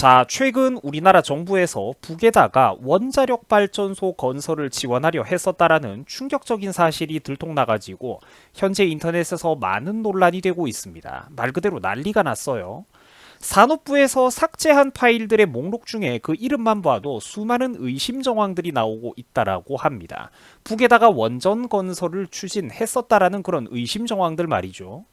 자, 최근 우리나라 정부에서 북에다가 원자력 발전소 건설을 지원하려 했었다라는 충격적인 사실이 들통나가지고 현재 인터넷에서 많은 논란이 되고 있습니다. 말 그대로 난리가 났어요. 산업부에서 삭제한 파일들의 목록 중에 그 이름만 봐도 수많은 의심 정황들이 나오고 있다라고 합니다. 북에다가 원전 건설을 추진했었다라는 그런 의심 정황들 말이죠.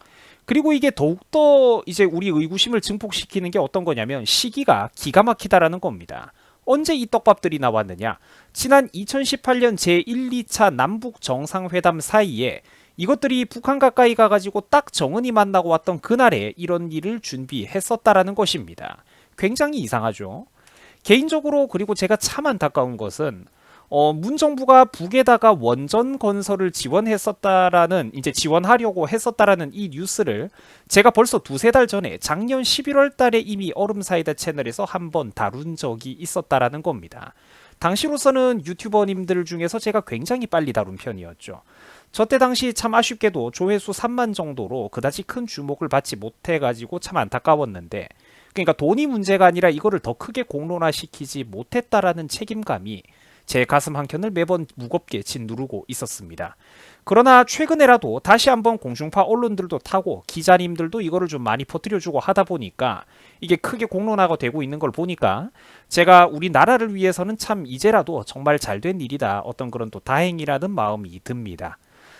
그리고 이게 더욱더 이제 우리 의구심을 증폭시키는 게 어떤 거냐면 시기가 기가 막히다라는 겁니다. 언제 이 떡밥들이 나왔느냐? 지난 2018년 제1, 2차 남북 정상회담 사이에 이것들이 북한 가까이 가가지고 딱 정은이 만나고 왔던 그날에 이런 일을 준비했었다라는 것입니다. 굉장히 이상하죠. 개인적으로 그리고 제가 참 안타까운 것은 문 정부가 북에다가 원전 건설을 지원했었다라는 이제 지원하려고 했었다라는 이 뉴스를 제가 벌써 두세 달 전에 작년 11월 달에 이미 얼음사이다 채널에서 한번 다룬 적이 있었다라는 겁니다. 당시로서는 유튜버님들 중에서 제가 굉장히 빨리 다룬 편이었죠. 저때 당시 참 아쉽게도 조회수 3만 정도로 그다지 큰 주목을 받지 못해가지고 참 안타까웠는데, 그러니까 돈이 문제가 아니라 이거를 더 크게 공론화시키지 못했다라는 책임감이 제 가슴 한켠을 매번 무겁게 짓누르고 있었습니다. 그러나 최근에라도 다시 한번 공중파 언론들도 타고 기자님들도 이거를 좀 많이 퍼뜨려주고 하다 보니까 이게 크게 공론화가 되고 있는 걸 보니까 제가 우리나라를 위해서는 참 이제라도 정말 잘된 일이다, 어떤 그런 또 다행이라는 마음이 듭니다.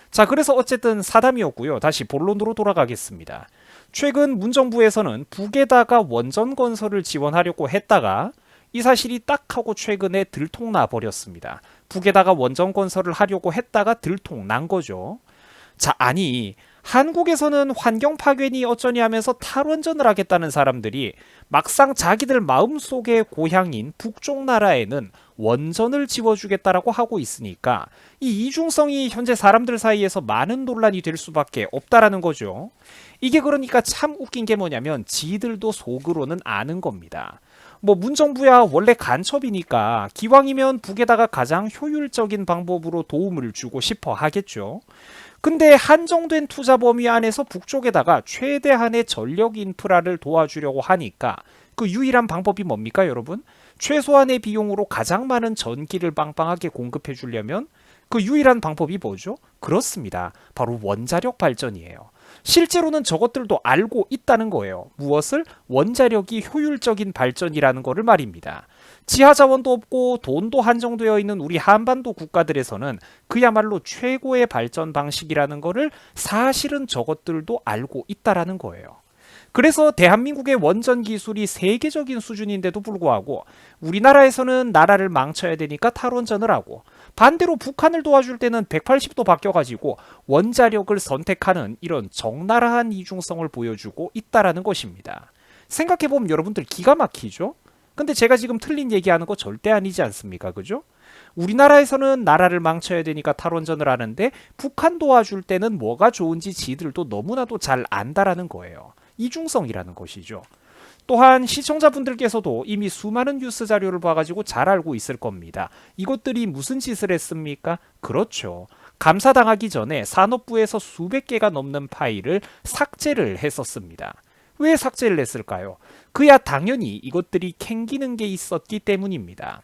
자, 그래서 어쨌든 사담이었고요. 다시 본론으로 돌아가겠습니다. 최근 문정부에서는 북에다가 원전 건설을 지원하려고 했다가 이 사실이 딱 하고 최근에 들통나 버렸습니다. 북에다가 원전 건설을 하려고 했다가 들통난 거죠. 자, 아니 한국에서는 환경 파괴니 어쩌니 하면서 탈원전을 하겠다는 사람들이 막상 자기들 마음속의 고향인 북쪽 나라에는 원전을 지워주겠다라고 하고 있으니까 이 이중성이 현재 사람들 사이에서 많은 논란이 될 수밖에 없다라는 거죠. 이게 그러니까 참 웃긴 게 뭐냐면 지들도 속으로는 아는 겁니다. 뭐 문정부야 원래 간첩이니까 기왕이면 북에다가 가장 효율적인 방법으로 도움을 주고 싶어 하겠죠. 근데 한정된 투자 범위 안에서 북쪽에다가 최대한의 전력 인프라를 도와주려고 하니까 그 유일한 방법이 뭡니까, 여러분? 최소한의 비용으로 가장 많은 전기를 빵빵하게 공급해 주려면 그 유일한 방법이 뭐죠? 그렇습니다. 바로 원자력 발전이에요. 실제로는 저것들도 알고 있다는 거예요. 무엇을? 원자력이 효율적인 발전이라는 거를 말입니다. 지하 자원도 없고 돈도 한정되어 있는 우리 한반도 국가들에서는 그야말로 최고의 발전 방식이라는 거를 사실은 저것들도 알고 있다라는 거예요. 그래서 대한민국의 원전 기술이 세계적인 수준인데도 불구하고 우리나라에서는 나라를 망쳐야 되니까 탈원전을 하고, 반대로 북한을 도와줄 때는 180도 바뀌어가지고 원자력을 선택하는 이런 적나라한 이중성을 보여주고 있다라는 것입니다. 생각해보면 여러분들 기가 막히죠? 근데 제가 지금 틀린 얘기하는 거 절대 아니지 않습니까? 그죠? 우리나라에서는 나라를 망쳐야 되니까 탈원전을 하는데 북한 도와줄 때는 뭐가 좋은지 지들도 너무나도 잘 안다라는 거예요. 이중성이라는 것이죠. 또한 시청자분들께서도 이미 수많은 뉴스 자료를 봐가지고 잘 알고 있을 겁니다. 이것들이 무슨 짓을 했습니까? 그렇죠. 감사당하기 전에 산업부에서 수백 개가 넘는 파일을 삭제를 했었습니다. 왜 삭제를 했을까요? 그야 당연히 이것들이 캥기는 게 있었기 때문입니다.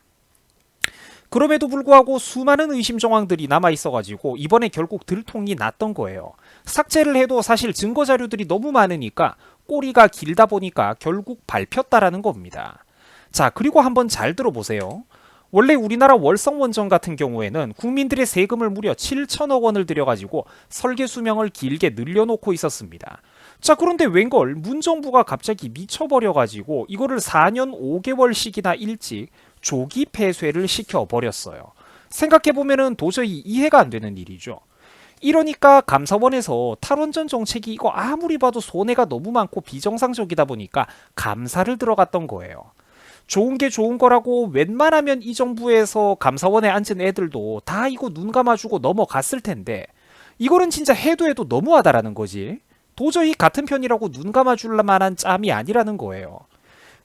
그럼에도 불구하고 수많은 의심 정황들이 남아있어가지고 이번에 결국 들통이 났던 거예요. 삭제를 해도 사실 증거 자료들이 너무 많으니까 꼬리가 길다 보니까 결국 밟혔다라는 겁니다. 자, 그리고 한번 잘 들어보세요. 원래 우리나라 월성원전 같은 경우에는 국민들의 세금을 무려 7천억 원을 들여가지고 설계 수명을 길게 늘려놓고 있었습니다. 자, 그런데 웬걸 문정부가 갑자기 미쳐버려가지고 이거를 4년 5개월씩이나 일찍 조기 폐쇄를 시켜버렸어요. 생각해보면 도저히 이해가 안 되는 일이죠. 이러니까 감사원에서 탈원전 정책이 이거 아무리 봐도 손해가 너무 많고 비정상적이다 보니까 감사를 들어갔던 거예요. 좋은 게 좋은 거라고 웬만하면 이 정부에서 감사원에 앉은 애들도 다 이거 눈 감아주고 넘어갔을 텐데 이거는 진짜 해도 너무하다라는 거지. 도저히 같은 편이라고 눈 감아줄 만한 짬이 아니라는 거예요.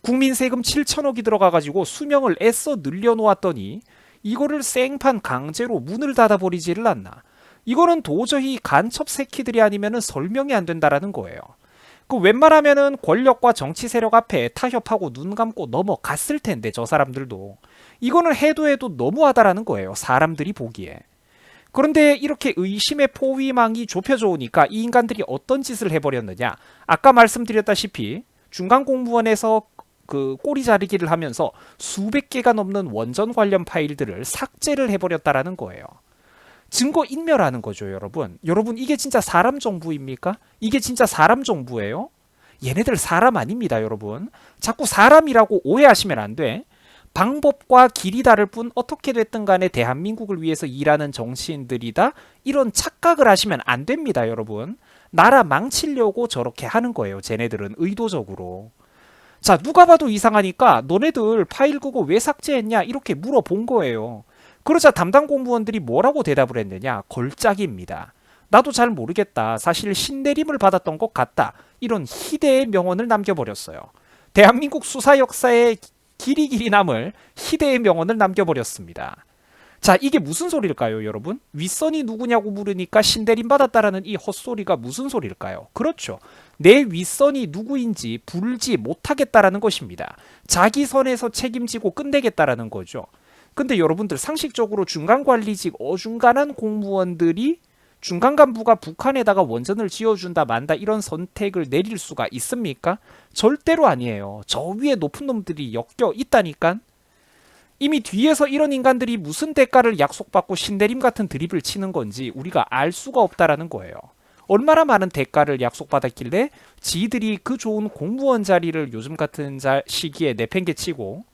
국민 세금 7천억이 들어가가지고 수명을 애써 늘려놓았더니 이거를 생판 강제로 문을 닫아버리지를 않나. 이거는 도저히 간첩 새끼들이 아니면 설명이 안 된다라는 거예요. 그 웬만하면은 권력과 정치 세력 앞에 타협하고 눈 감고 넘어갔을 텐데 저 사람들도 이거는 해도 너무하다라는 거예요. 사람들이 보기에. 그런데 이렇게 의심의 포위망이 좁혀져 오니까 이 인간들이 어떤 짓을 해버렸느냐. 아까 말씀드렸다시피 중간 공무원에서 그 꼬리 자르기를 하면서 수백 개가 넘는 원전 관련 파일들을 삭제를 해버렸다라는 거예요. 증거 인멸하는 거죠, 여러분. 여러분, 이게 진짜 사람 정부입니까? 이게 진짜 사람 정부예요? 얘네들 사람 아닙니다, 여러분. 자꾸 사람이라고 오해하시면 안 돼. 방법과 길이 다를 뿐 어떻게 됐든 간에 대한민국을 위해서 일하는 정치인들이다. 이런 착각을 하시면 안 됩니다, 여러분. 나라 망치려고 저렇게 하는 거예요, 쟤네들은 의도적으로. 자, 누가 봐도 이상하니까 너네들 파일 그거 왜 삭제했냐 이렇게 물어본 거예요. 그러자 담당 공무원들이 뭐라고 대답을 했느냐. 걸작입니다. 나도 잘 모르겠다. 사실 신내림을 받았던 것 같다. 이런 희대의 명언을 남겨버렸어요. 대한민국 수사 역사에 길이 남을 희대의 명언을 남겨버렸습니다. 자, 이게 무슨 소리일까요, 여러분? 윗선이 누구냐고 물으니까 신내림 받았다라는 이 헛소리가 무슨 소리일까요? 그렇죠. 내 윗선이 누구인지 불지 못하겠다라는 것입니다. 자기 선에서 책임지고 끝내겠다라는 거죠. 근데 여러분들 상식적으로 중간관리직 어중간한 공무원들이 중간 간부가 북한에다가 원전을 지어준다 만다 이런 선택을 내릴 수가 있습니까? 절대로 아니에요. 저 위에 높은 놈들이 엮여 있다니까. 이미 뒤에서 이런 인간들이 무슨 대가를 약속받고 신내림 같은 드립을 치는 건지 우리가 알 수가 없다라는 거예요. 얼마나 많은 대가를 약속받았길래 지들이 그 좋은 공무원 자리를 요즘 같은 시기에 내팽개치고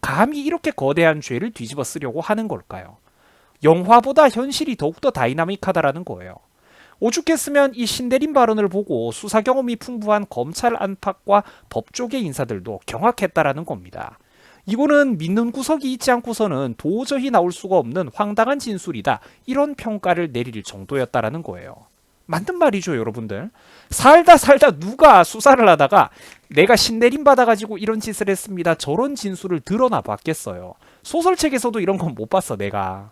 감히 이렇게 거대한 죄를 뒤집어 쓰려고 하는 걸까요? 영화보다 현실이 더욱더 다이나믹하다라는 거예요. 오죽했으면 이 신내림 발언을 보고 수사 경험이 풍부한 검찰 안팎과 법조계 인사들도 경악했다라는 겁니다. 이거는 믿는 구석이 있지 않고서는 도저히 나올 수가 없는 황당한 진술이다. 이런 평가를 내릴 정도였다라는 거예요. 맞는 말이죠, 여러분들. 살다 누가 수사를 하다가 내가 신내림 받아가지고 이런 짓을 했습니다. 저런 진술을 드러나 봤겠어요. 소설책에서도 이런 건 못 봤어, 내가.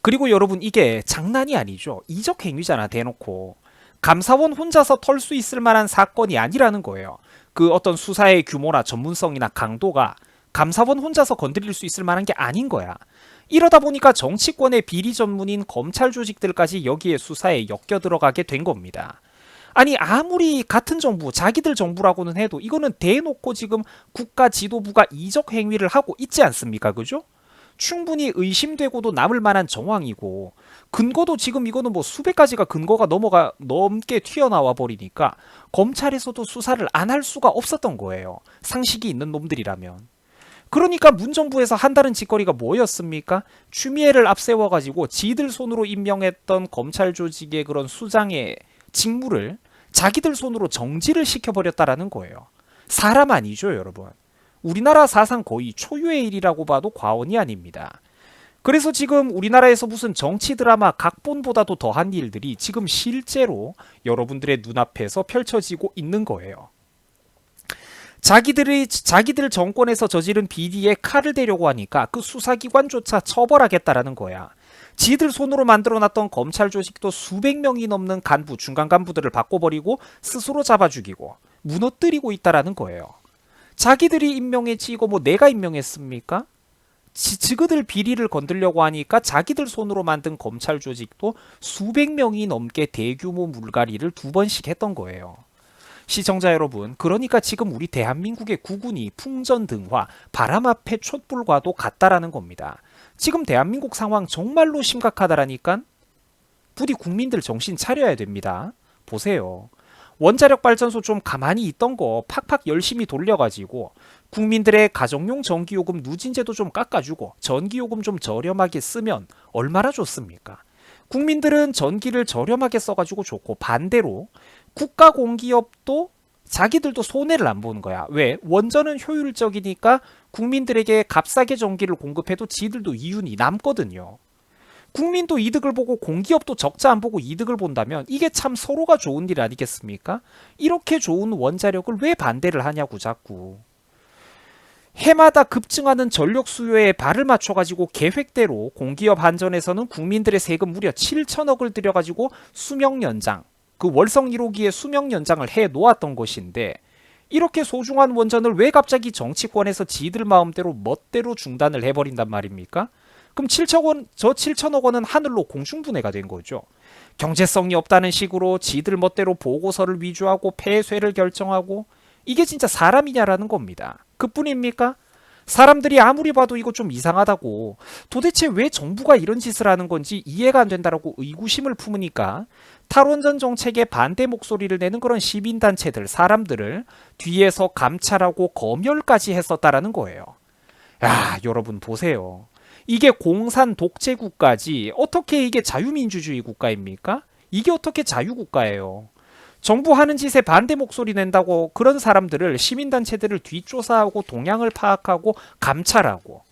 그리고 여러분, 이게 장난이 아니죠. 이적 행위잖아, 대놓고. 감사원 혼자서 털 수 있을 만한 사건이 아니라는 거예요. 그 어떤 수사의 규모나 전문성이나 강도가 감사원 혼자서 건드릴 수 있을 만한 게 아닌 거야. 이러다 보니까 정치권의 비리 전문인 검찰 조직들까지 여기에 수사에 엮여 들어가게 된 겁니다. 아니, 아무리 같은 정부, 자기들 정부라고는 해도 이거는 대놓고 지금 국가 지도부가 이적 행위를 하고 있지 않습니까? 그죠? 충분히 의심되고도 남을 만한 정황이고, 근거도 지금 이거는 뭐 수백 가지가 근거가 넘게 튀어나와 버리니까 검찰에서도 수사를 안 할 수가 없었던 거예요. 상식이 있는 놈들이라면. 그러니까 문정부에서 한다는 짓거리가 뭐였습니까? 추미애를 앞세워가지고 지들 손으로 임명했던 검찰 조직의 그런 수장의 직무를 자기들 손으로 정지를 시켜버렸다라는 거예요. 사람 아니죠, 여러분. 우리나라 사상 거의 초유의 일이라고 봐도 과언이 아닙니다. 그래서 지금 우리나라에서 무슨 정치 드라마 각본보다도 더한 일들이 지금 실제로 여러분들의 눈앞에서 펼쳐지고 있는 거예요. 자기들 정권에서 저지른 비리에 칼을 대려고 하니까 그 수사기관조차 처벌하겠다라는 거야. 지들 손으로 만들어놨던 검찰 조직도 수백 명이 넘는 간부, 중간 간부들을 바꿔버리고 스스로 잡아 죽이고 무너뜨리고 있다라는 거예요. 자기들이 임명했지 이거 뭐 내가 임명했습니까? 지그들 비리를 건들려고 하니까 자기들 손으로 만든 검찰 조직도 수백 명이 넘게 대규모 물갈이를 2번씩 했던 거예요. 시청자 여러분, 그러니까 지금 우리 대한민국의 국군이 풍전등화, 바람 앞에 촛불과도 같다라는 겁니다. 지금 대한민국 상황 정말로 심각하다라니까? 부디 국민들 정신 차려야 됩니다. 보세요. 원자력 발전소 좀 가만히 있던 거 팍팍 열심히 돌려가지고 국민들의 가정용 전기요금 누진제도 좀 깎아주고 전기요금 좀 저렴하게 쓰면 얼마나 좋습니까? 국민들은 전기를 저렴하게 써가지고 좋고 반대로 국가공기업도 자기들도 손해를 안 보는 거야. 왜? 원전은 효율적이니까 국민들에게 값싸게 전기를 공급해도 지들도 이윤이 남거든요. 국민도 이득을 보고 공기업도 적자 안 보고 이득을 본다면 이게 참 서로가 좋은 일 아니겠습니까? 이렇게 좋은 원자력을 왜 반대를 하냐고 자꾸. 해마다 급증하는 전력 수요에 발을 맞춰가지고 계획대로 공기업 한전에서는 국민들의 세금 무려 7천억을 들여가지고 수명 연장, 그 월성 1호기의 수명 연장을 해 놓았던 것인데 이렇게 소중한 원전을 왜 갑자기 정치권에서 지들 마음대로 멋대로 중단을 해버린단 말입니까? 그럼 7천억 원은 하늘로 공중분해가 된 거죠. 경제성이 없다는 식으로 지들 멋대로 보고서를 위조하고 폐쇄를 결정하고 이게 진짜 사람이냐라는 겁니다. 그뿐입니까? 사람들이 아무리 봐도 이거 좀 이상하다고 도대체 왜 정부가 이런 짓을 하는 건지 이해가 안 된다라고 의구심을 품으니까 탈원전 정책에 반대 목소리를 내는 그런 시민단체들, 사람들을 뒤에서 감찰하고 검열까지 했었다라는 거예요. 야, 여러분 보세요. 이게 공산 독재 국가지 어떻게 이게 자유민주주의 국가입니까? 이게 어떻게 자유국가예요? 정부 하는 짓에 반대 목소리 낸다고 그런 사람들을 시민단체들을 뒷조사하고 동향을 파악하고 감찰하고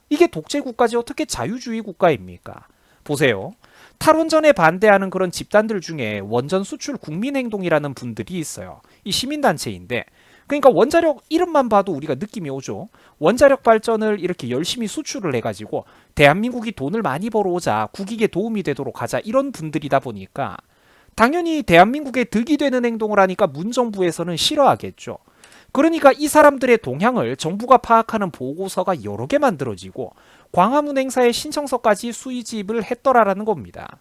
이게 독재 국가지 어떻게 자유주의 국가입니까? 보세요. 탈원전에 반대하는 그런 집단들 중에 원전 수출 국민행동이라는 분들이 있어요. 이 시민단체인데 그러니까 원자력 이름만 봐도 우리가 느낌이 오죠. 원자력 발전을 이렇게 열심히 수출을 해가지고 대한민국이 돈을 많이 벌어오자 국익에 도움이 되도록 하자 이런 분들이다 보니까 당연히 대한민국에 득이 되는 행동을 하니까 문정부에서는 싫어하겠죠. 그러니까 이 사람들의 동향을 정부가 파악하는 보고서가 여러 개 만들어지고 광화문 행사에 신청서까지 수집을 했더라라는 겁니다.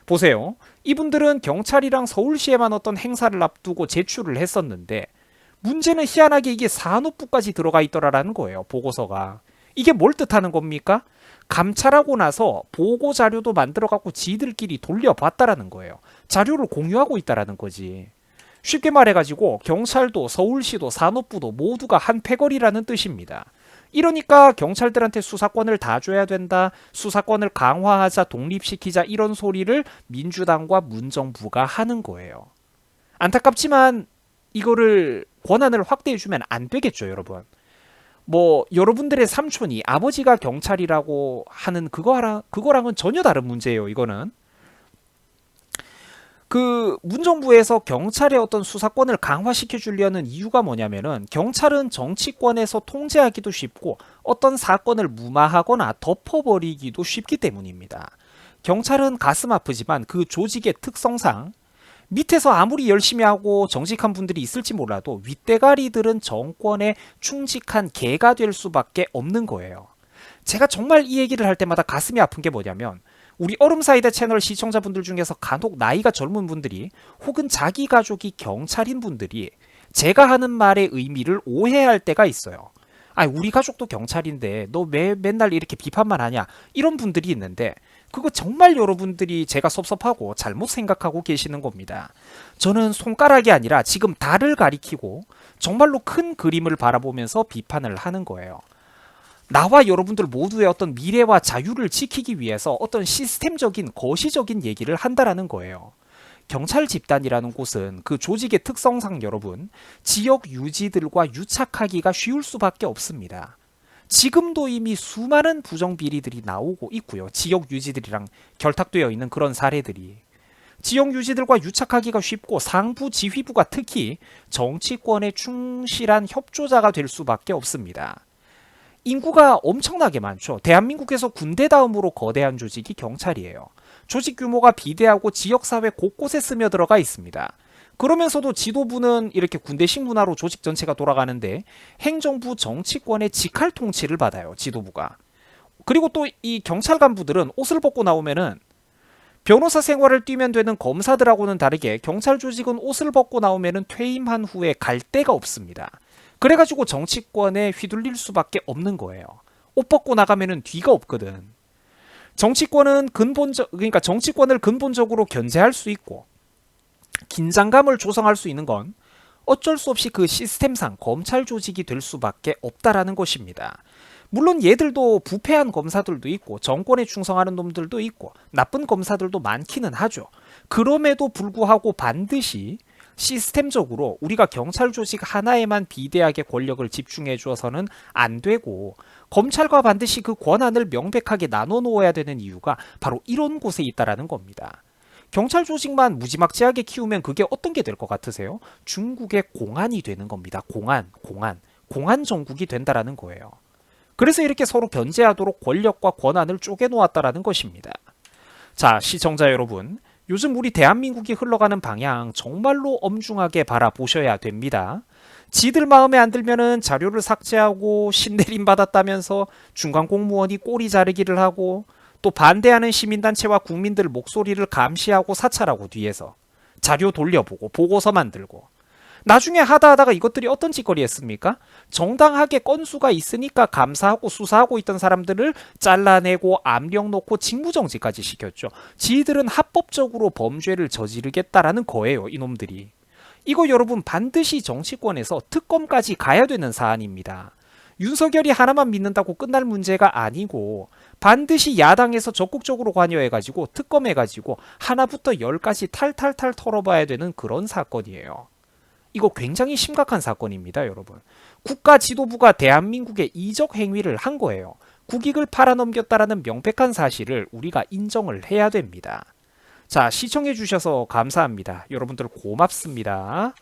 보세요. 이분들은 경찰이랑 서울시에만 어떤 행사를 앞두고 제출을 했었는데 문제는 희한하게 이게 산업부까지 들어가 있더라라는 거예요. 보고서가. 이게 뭘 뜻하는 겁니까? 감찰하고 나서 보고 자료도 만들어갖고 지들끼리 돌려봤다라는 거예요. 자료를 공유하고 있다라는 거지. 쉽게 말해가지고 경찰도 서울시도 산업부도 모두가 한 패거리라는 뜻입니다. 이러니까 경찰들한테 수사권을 다 줘야 된다. 수사권을 강화하자, 독립시키자 이런 소리를 민주당과 문정부가 하는 거예요. 안타깝지만 이거를 권한을 확대해주면 안 되겠죠, 여러분. 뭐 여러분들의 삼촌이 아버지가 경찰이라고 하는 그거랑은 전혀 다른 문제예요. 이거는 그 문정부에서 경찰의 어떤 수사권을 강화시켜 주려는 이유가 뭐냐면은 경찰은 정치권에서 통제하기도 쉽고 어떤 사건을 무마하거나 덮어버리기도 쉽기 때문입니다. 경찰은 가슴 아프지만 그 조직의 특성상 밑에서 아무리 열심히 하고 정직한 분들이 있을지 몰라도 윗대가리들은 정권에 충직한 개가 될 수밖에 없는 거예요. 제가 정말 이 얘기를 할 때마다 가슴이 아픈 게 뭐냐면 우리 얼음사이다 채널 시청자분들 중에서 간혹 나이가 젊은 분들이 혹은 자기 가족이 경찰인 분들이 제가 하는 말의 의미를 오해할 때가 있어요. 아니 우리 가족도 경찰인데 너 왜 맨날 이렇게 비판만 하냐 이런 분들이 있는데 그거 정말 여러분들이 제가 섭섭하고 잘못 생각하고 계시는 겁니다. 저는 손가락이 아니라 지금 달을 가리키고 정말로 큰 그림을 바라보면서 비판을 하는 거예요. 나와 여러분들 모두의 어떤 미래와 자유를 지키기 위해서 어떤 시스템적인 거시적인 얘기를 한다라는 거예요. 경찰 집단이라는 곳은 그 조직의 특성상 여러분 지역 유지들과 유착하기가 쉬울 수밖에 없습니다. 지금도 이미 수많은 부정비리들이 나오고 있고요. 지역 유지들이랑 결탁되어 있는 그런 사례들이. 지역 유지들과 유착하기가 쉽고 상부 지휘부가 특히 정치권에 충실한 협조자가 될 수밖에 없습니다. 인구가 엄청나게 많죠. 대한민국에서 군대 다음으로 거대한 조직이 경찰이에요. 조직 규모가 비대하고 지역사회 곳곳에 스며들어가 있습니다. 그러면서도 지도부는 이렇게 군대식 문화로 조직 전체가 돌아가는데 행정부 정치권의 직할 통치를 받아요. 지도부가. 그리고 또 이 경찰 간부들은 옷을 벗고 나오면은 변호사 생활을 뛰면 되는 검사들하고는 다르게 경찰 조직은 옷을 벗고 나오면은 퇴임한 후에 갈 데가 없습니다. 그래가지고 정치권에 휘둘릴 수밖에 없는 거예요. 옷 벗고 나가면은 뒤가 없거든. 그러니까 정치권을 근본적으로 견제할 수 있고 긴장감을 조성할 수 있는 건 어쩔 수 없이 그 시스템상 검찰 조직이 될 수밖에 없다라는 것입니다. 물론 얘들도 부패한 검사들도 있고 정권에 충성하는 놈들도 있고 나쁜 검사들도 많기는 하죠. 그럼에도 불구하고 반드시 시스템적으로 우리가 경찰 조직 하나에만 비대하게 권력을 집중해 주어서는 안 되고 검찰과 반드시 그 권한을 명백하게 나눠 놓아야 되는 이유가 바로 이런 곳에 있다라는 겁니다. 경찰 조직만 무지막지하게 키우면 그게 어떤 게 될 것 같으세요? 중국의 공안이 되는 겁니다. 공안 정국이 된다라는 거예요. 그래서 이렇게 서로 견제하도록 권력과 권한을 쪼개놓았다라는 것입니다. 자, 시청자 여러분, 요즘 우리 대한민국이 흘러가는 방향 정말로 엄중하게 바라보셔야 됩니다. 지들 마음에 안 들면은 자료를 삭제하고 신내림 받았다면서 중간 공무원이 꼬리 자르기를 하고 또 반대하는 시민단체와 국민들 목소리를 감시하고 사찰하고 뒤에서 자료 돌려보고 보고서 만들고 나중에 하다하다가 이것들이 어떤 짓거리 했습니까? 정당하게 건수가 있으니까 감사하고 수사하고 있던 사람들을 잘라내고 압력 놓고 직무정지까지 시켰죠. 지들은 합법적으로 범죄를 저지르겠다라는 거예요, 이놈들이. 이거 여러분 반드시 정치권에서 특검까지 가야 되는 사안입니다. 윤석열이 하나만 믿는다고 끝날 문제가 아니고 반드시 야당에서 적극적으로 관여해가지고 특검해가지고 하나부터 열까지 탈탈탈 털어봐야 되는 그런 사건이에요. 이거 굉장히 심각한 사건입니다, 여러분. 국가 지도부가 대한민국의 이적 행위를 한 거예요. 국익을 팔아넘겼다라는 명백한 사실을 우리가 인정을 해야 됩니다. 자, 시청해주셔서 감사합니다. 여러분들 고맙습니다.